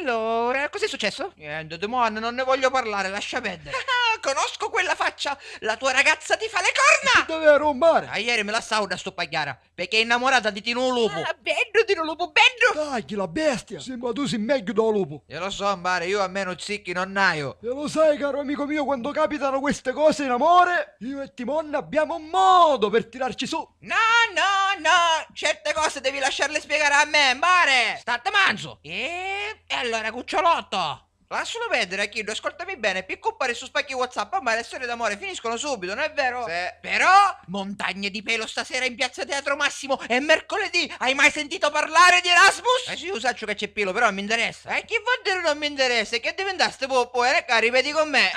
Allora, cos'è successo? Niente, Demon, non ne voglio parlare, lascia perdere. Ah, conosco quella faccia! La tua ragazza ti fa le corna! Dove rombare? A ieri me la stavo da sto pagliara, perché è innamorata di Tino Lupo. Ah, bello di un lupo, bello! Tagli la bestia! Sembra tu sei meglio da lupo. Io lo so, Mbare, io a meno zicchi non naio. E lo sai, caro amico mio, quando capitano queste cose in amore, io e Timon abbiamo un modo per tirarci su. No, no, no! Certe cose devi lasciarle spiegare a me, Mare! State manzo. E allora, cucciolotto! Lascialo perdere, Kiddo, ascoltami bene, piccupare su spacchi WhatsApp, ma le storie d'amore finiscono subito, non è vero? Sì. Però, montagne di pelo stasera in piazza Teatro Massimo e mercoledì, hai mai sentito parlare di Erasmus? Sì, io saccio che c'è pelo, però non mi interessa. E chi vuol dire non mi interessa? Che diventaste poppo, ripeti con me.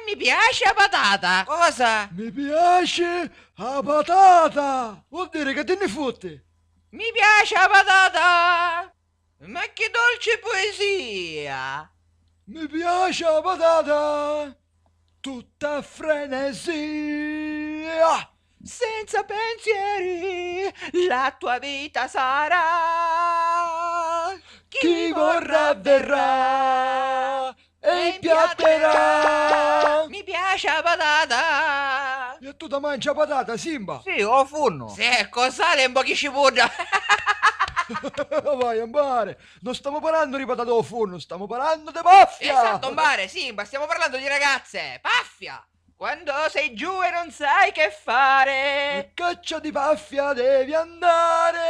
Mi piace la patata! Cosa? Mi piace la patata! Vuol dire che te ne fotte? Mi piace la patata! Ma che dolce poesia! Mi piace la patata! Tutta frenesia! Senza pensieri, la tua vita sarà. Chi vorrà verrà e impiatterà! Mi piace la patata! E tu da mangia patata, Simba? Sì, ho funno. Se con sale e un po' di cipolla. Vai a mare! Non stiamo parlando di patate al forno, stiamo parlando di paffia! Esatto, Mare, sì, ma stiamo parlando di ragazze. Paffia! Quando sei giù e non sai che A fare. caccia di paffia devi andare!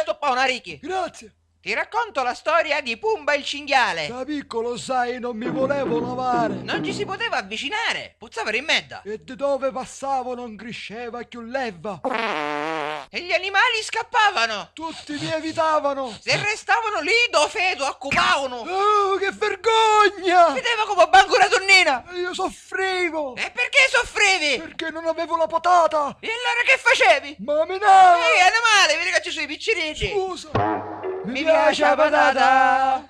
Sto qua una Ricky. Grazie! Ti racconto la storia di Pumba il cinghiale. Da piccolo, sai, non mi volevo lavare! Non ci si poteva avvicinare, puzzava in medda. E di dove passavo non cresceva più l'erba! E gli animali scappavano. Tutti mi evitavano! Se restavano lì, do feto, occupavano. Oh, che vergogna! Vedeva come banco una tonnina. Io soffrivo! E perché soffrivi? Perché non avevo la patata! E allora che facevi? Ma menava! Ehi, animale, vedi che ci sono i piccirini. Scusa! Mi piace la patata,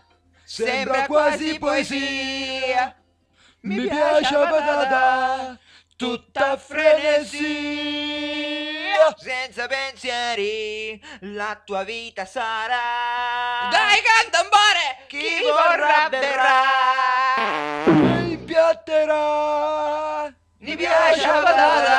sembra quasi poesia. Mi piace la patata, tutta frenesia. Senza pensieri, la tua vita sarà. Dai, canta un bare! Chi vorrà verrà. E impiatterà. Mi piace la patata,